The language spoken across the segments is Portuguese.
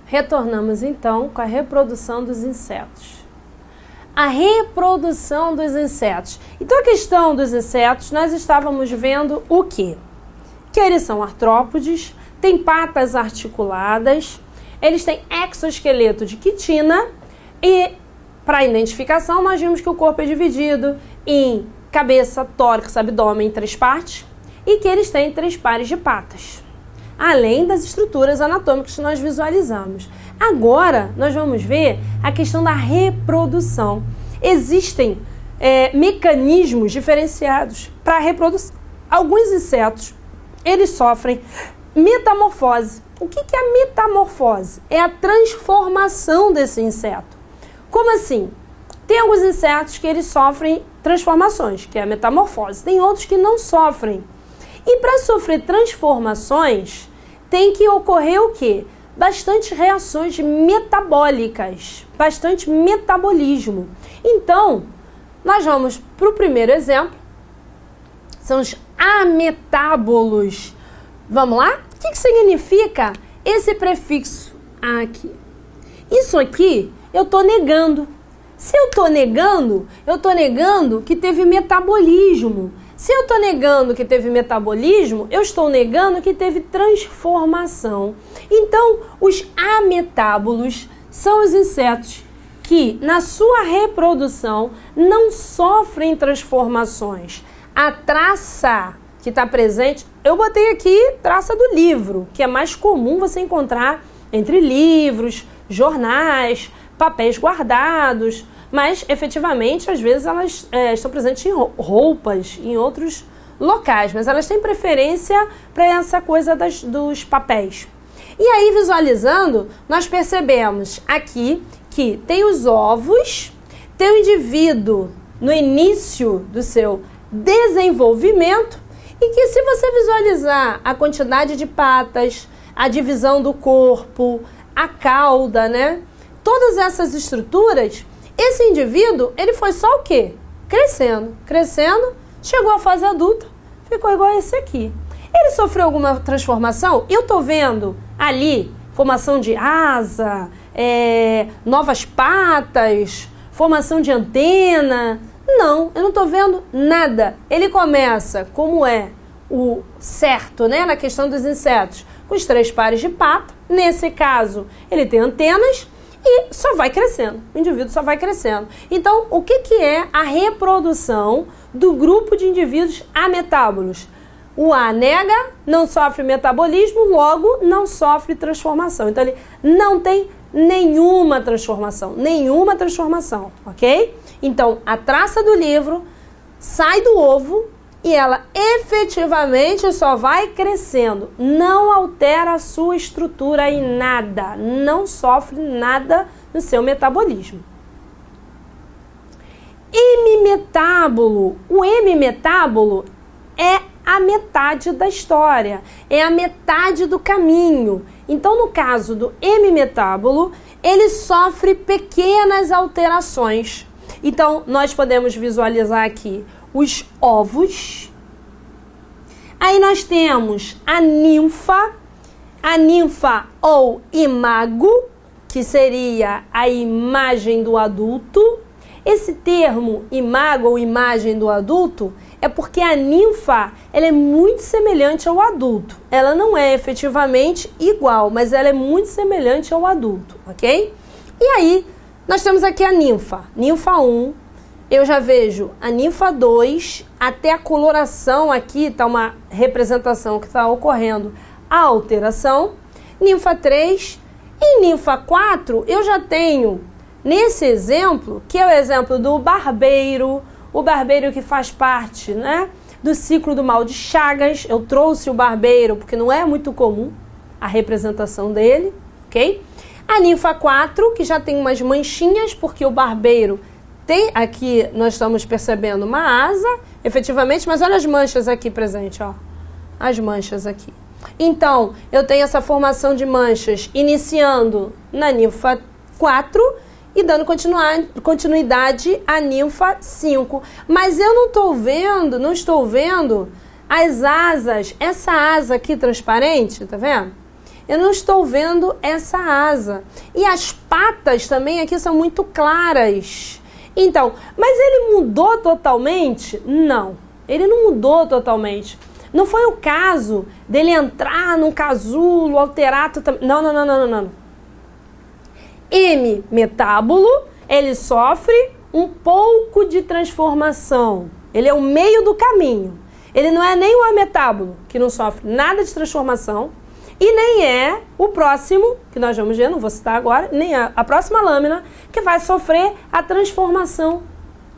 Retornamos então com a reprodução dos insetos. A reprodução dos insetos. Então a questão dos insetos, nós estávamos vendo o quê? Que eles são artrópodes, têm patas articuladas, eles têm exoesqueleto de quitina e, para identificação, nós vimos que o corpo é dividido em cabeça, tórax, abdômen em 3 partes e que eles têm 3 pares de patas, além das estruturas anatômicas que nós visualizamos. Agora, nós vamos ver a questão da reprodução. Existem mecanismos diferenciados para a reprodução. Alguns insetos, eles sofrem metamorfose. O que é a metamorfose? É a transformação desse inseto. Como assim? Tem alguns insetos que eles sofrem transformações, que é a metamorfose. Tem outros que não sofrem. E para sofrer transformações, tem que ocorrer o quê? Bastante reações metabólicas, bastante metabolismo. Então, nós vamos para o primeiro exemplo, são os ametábolos. Vamos lá? O que significa esse prefixo aqui? Isso aqui eu estou negando. Se eu estou negando que teve metabolismo. Se eu estou negando que teve metabolismo, eu estou negando que teve transformação. Então, os ametábolos são os insetos que, na sua reprodução, não sofrem transformações. A traça que está presente, eu botei aqui traça do livro, que é mais comum você encontrar entre livros, jornais, papéis guardados, mas efetivamente às vezes elas estão presentes em roupas, em outros locais, mas elas têm preferência para essa coisa dos papéis. E aí, visualizando, nós percebemos aqui que tem os ovos, tem o indivíduo no início do seu desenvolvimento e que, se você visualizar a quantidade de patas, a divisão do corpo, a cauda, né? Todas essas estruturas, esse indivíduo, ele foi só o quê? Crescendo, chegou à fase adulta, ficou igual a esse aqui. Ele sofreu alguma transformação? Eu tô vendo ali formação de asa, novas patas, formação de antena. Não, eu não tô vendo nada. Ele começa, como é o certo, né, na questão dos insetos, com os 3 pares de pata. Nesse caso, ele tem antenas e só vai crescendo. O indivíduo só vai crescendo. Então, o que é a reprodução do grupo de indivíduos ametábolos? O A nega, não sofre metabolismo, logo não sofre transformação. Então, ele não tem nenhuma transformação, ok? Então, a traça do livro sai do ovo e ela efetivamente só vai crescendo, não altera a sua estrutura em nada, não sofre nada no seu metabolismo. Hemimetábolo. O hemimetábolo é a metade da história, é a metade do caminho. Então, no caso do hemimetábolo, ele sofre pequenas alterações. Então, nós podemos visualizar aqui os ovos. Aí nós temos a ninfa ou imago, que seria a imagem do adulto. Esse termo imago ou imagem do adulto é porque a ninfa, ela é muito semelhante ao adulto. Ela não é efetivamente igual, mas ela é muito semelhante ao adulto, ok? E aí, nós temos aqui a ninfa. Ninfa 1, eu já vejo a ninfa 2, até a coloração aqui, está uma representação que está ocorrendo a alteração. Ninfa 3 e ninfa 4, eu já tenho nesse exemplo, que é o exemplo do barbeiro, o barbeiro que faz parte, né, do ciclo do mal de Chagas. Eu trouxe o barbeiro porque não é muito comum a representação dele, ok? A ninfa 4, que já tem umas manchinhas, porque o barbeiro tem, aqui nós estamos percebendo uma asa, efetivamente, mas olha as manchas aqui presentes, ó. As manchas aqui. Então, eu tenho essa formação de manchas iniciando na ninfa 4 e dando continuidade à ninfa 5. Mas eu não estou vendo as asas, essa asa aqui transparente, tá vendo? Eu não estou vendo essa asa. E as patas também aqui são muito claras. Então, mas ele mudou totalmente? Não, ele não mudou totalmente. Não foi o caso dele entrar num casulo, alterar totalmente. Não. M, metábolo, ele sofre um pouco de transformação. Ele é o meio do caminho. Ele não é nem o ametábolo, que não sofre nada de transformação, e nem é o próximo, que nós vamos ver, não vou citar agora, nem a próxima lâmina, que vai sofrer a transformação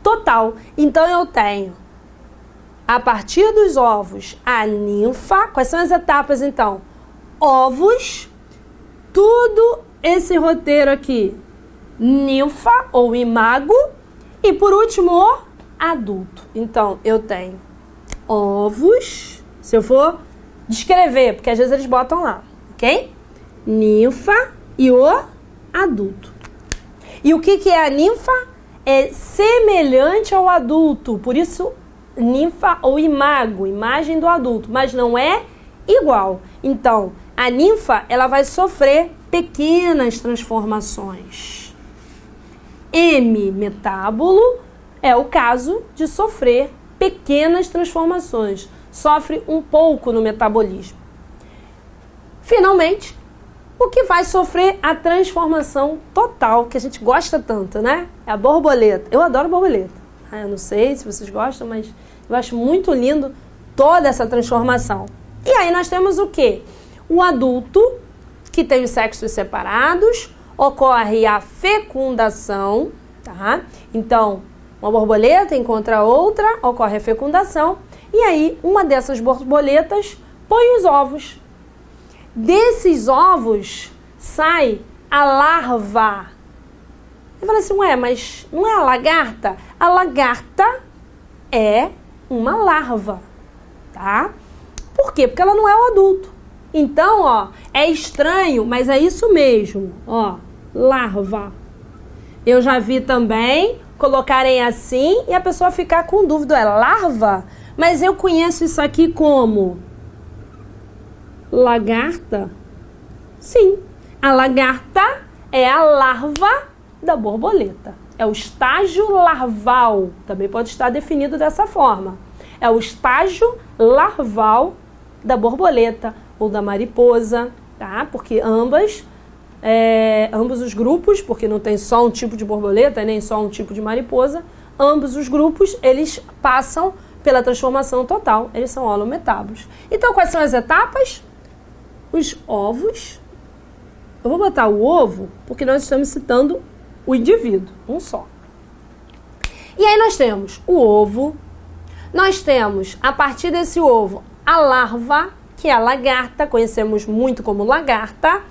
total. Então eu tenho, a partir dos ovos, a ninfa. Quais são as etapas então? Ovos, tudo esse roteiro aqui, ninfa ou imago, e por último o adulto. Então eu tenho ovos, se eu for descrever, porque às vezes eles botam lá, ok? Ninfa e o adulto. E o que é a ninfa? É semelhante ao adulto, por isso ninfa ou imago, imagem do adulto, mas não é igual. Então, a ninfa, ela vai sofrer pequenas transformações. M, metábolo, é o caso de sofrer pequenas transformações. Sofre um pouco no metabolismo. Finalmente, o que vai sofrer a transformação total, que a gente gosta tanto, né? É a borboleta. Eu adoro borboleta. Eu não sei se vocês gostam, mas eu acho muito lindo toda essa transformação. E aí nós temos o quê? O adulto, que tem os sexos separados, ocorre a fecundação, tá? Então, uma borboleta encontra outra, ocorre a fecundação, e aí uma dessas borboletas põe os ovos. Desses ovos sai a larva. Eu falei assim, ué, mas não é a lagarta? A lagarta é uma larva, tá? Por quê? Porque ela não é o adulto. Então, ó, é estranho, mas é isso mesmo, ó, larva. Eu já vi também colocarem assim e a pessoa ficar com dúvida, é larva? Mas eu conheço isso aqui como lagarta. Sim, a lagarta é a larva da borboleta. É o estágio larval, também pode estar definido dessa forma. É o estágio larval da borboleta ou da mariposa, tá? Porque ambos os grupos, porque não tem só um tipo de borboleta, nem só um tipo de mariposa, ambos os grupos, eles passam pela transformação total, eles são holometábolos. Então, quais são as etapas? Os ovos. Eu vou botar o ovo, porque nós estamos citando o indivíduo, um só. E aí nós temos o ovo, nós temos, a partir desse ovo, a larva, que é a lagarta, conhecemos muito como lagarta.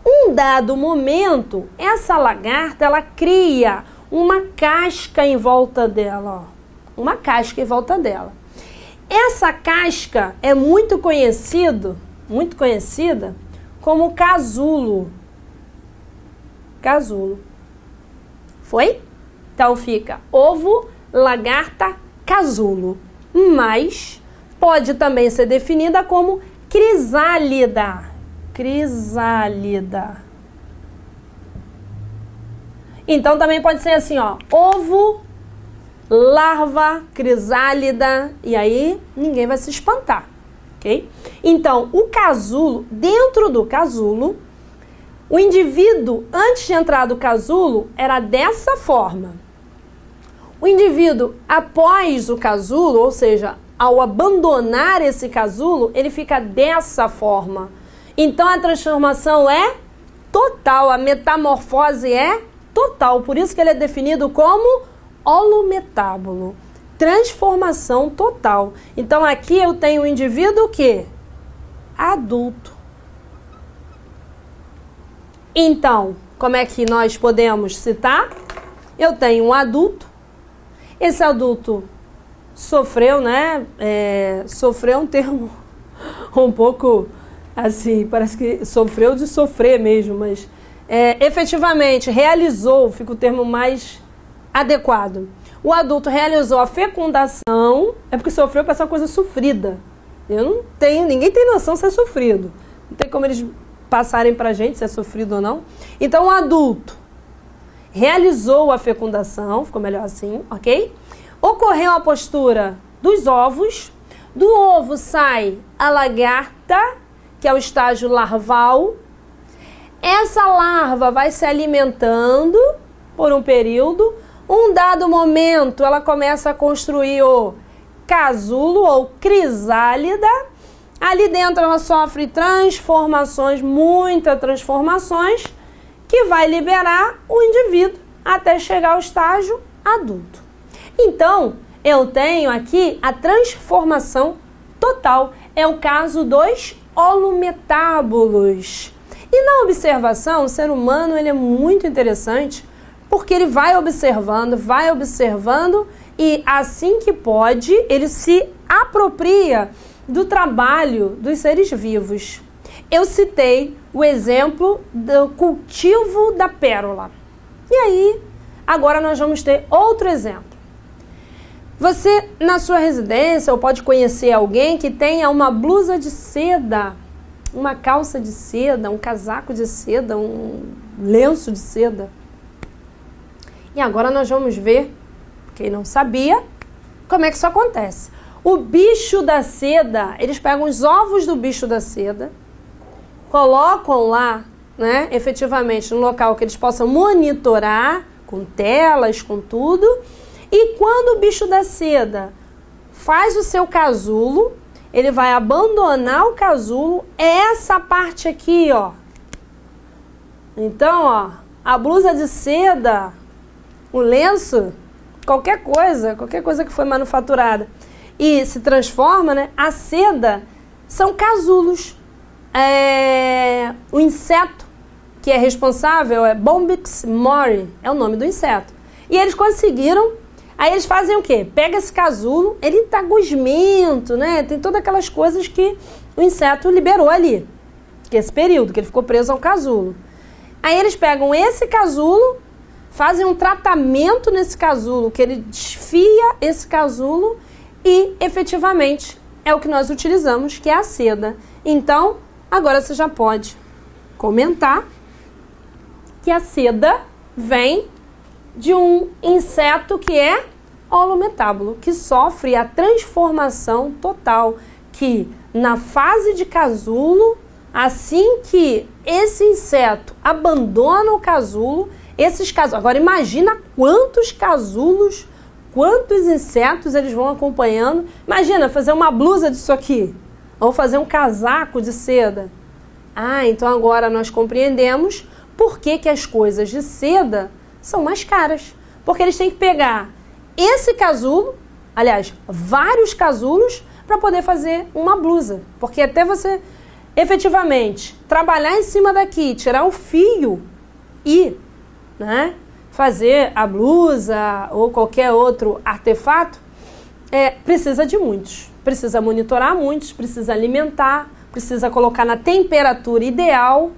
Um dado momento, essa lagarta, ela cria uma casca em volta dela, ó. Uma casca em volta dela. Essa casca é muito conhecida como casulo. Casulo. Foi? Então fica ovo, lagarta, casulo. Mas pode também ser definida como crisálida. Crisálida. Então também pode ser assim, ó, ovo, larva, crisálida, e aí ninguém vai se espantar, ok? Então, o casulo, dentro do casulo, o indivíduo, antes de entrar do casulo, era dessa forma. O indivíduo, após o casulo, ou seja, ao abandonar esse casulo, ele fica dessa forma. Então, a transformação é total, a metamorfose é total. Por isso que ele é definido como holometábolo. Transformação total. Então, aqui eu tenho o indivíduo que? Adulto. Então, como é que nós podemos citar? Eu tenho um adulto. Esse adulto sofreu, né? Sofreu um termo um pouco assim, parece que sofreu de sofrer mesmo, mas efetivamente realizou, fica o termo mais adequado. O adulto realizou a fecundação, é porque sofreu para essa coisa sofrida. Ninguém tem noção se é sofrido. Não tem como eles passarem pra gente se é sofrido ou não. Então, o adulto realizou a fecundação, ficou melhor assim, ok? Ocorreu a postura dos ovos, do ovo sai a lagarta, que é o estágio larval. Essa larva vai se alimentando por um período. Um dado momento, ela começa a construir o casulo ou crisálida. Ali dentro ela sofre transformações, muitas transformações, que vai liberar o indivíduo até chegar ao estágio adulto. Então, eu tenho aqui a transformação total. É o caso dos holometábulos. E na observação, o ser humano ele é muito interessante, porque ele vai observando e assim que pode, ele se apropria do trabalho dos seres vivos. Eu citei o exemplo do cultivo da pérola. E aí, agora nós vamos ter outro exemplo. Você, na sua residência, ou pode conhecer alguém que tenha uma blusa de seda, uma calça de seda, um casaco de seda, um lenço de seda. E agora nós vamos ver, quem não sabia, como é que isso acontece. O bicho da seda, eles pegam os ovos do bicho da seda, colocam lá, né, efetivamente, no local que eles possam monitorar, com telas, com tudo, e quando o bicho da seda faz o seu casulo, ele vai abandonar o casulo, essa parte aqui, ó. Então, ó, a blusa de seda, o lenço, qualquer coisa que foi manufaturada e se transforma, né? A seda são casulos. O inseto que é responsável é Bombyx mori, é o nome do inseto. E eles conseguiram, aí eles fazem o quê? Pega esse casulo, ele tá gosmento, né? Tem todas aquelas coisas que o inseto liberou ali, que é esse período que ele ficou preso ao casulo. Aí eles pegam esse casulo, fazem um tratamento nesse casulo, que ele desfia esse casulo e, efetivamente, é o que nós utilizamos, que é a seda. Então, agora você já pode comentar que a seda vem de um inseto que é holometábulo, que sofre a transformação total, que na fase de casulo, assim que esse inseto abandona o casulo, esses casulos, agora imagina quantos casulos, quantos insetos eles vão acompanhando. Imagina fazer uma blusa disso aqui, ou fazer um casaco de seda. Ah, então agora nós compreendemos por que as coisas de seda são mais caras. Porque eles têm que pegar esse casulo, aliás, vários casulos, para poder fazer uma blusa. Porque até você, efetivamente, trabalhar em cima daqui, tirar o fio e, né, fazer a blusa ou qualquer outro artefato, precisa de muitos. Precisa monitorar muitos, precisa alimentar, precisa colocar na temperatura ideal,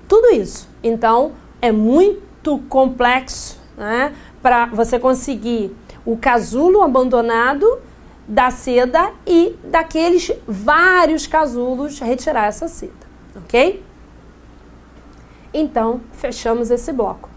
tudo isso. Então, é muito complexo, né, para você conseguir o casulo abandonado da seda e daqueles vários casulos retirar essa seda, ok? Então, fechamos esse bloco.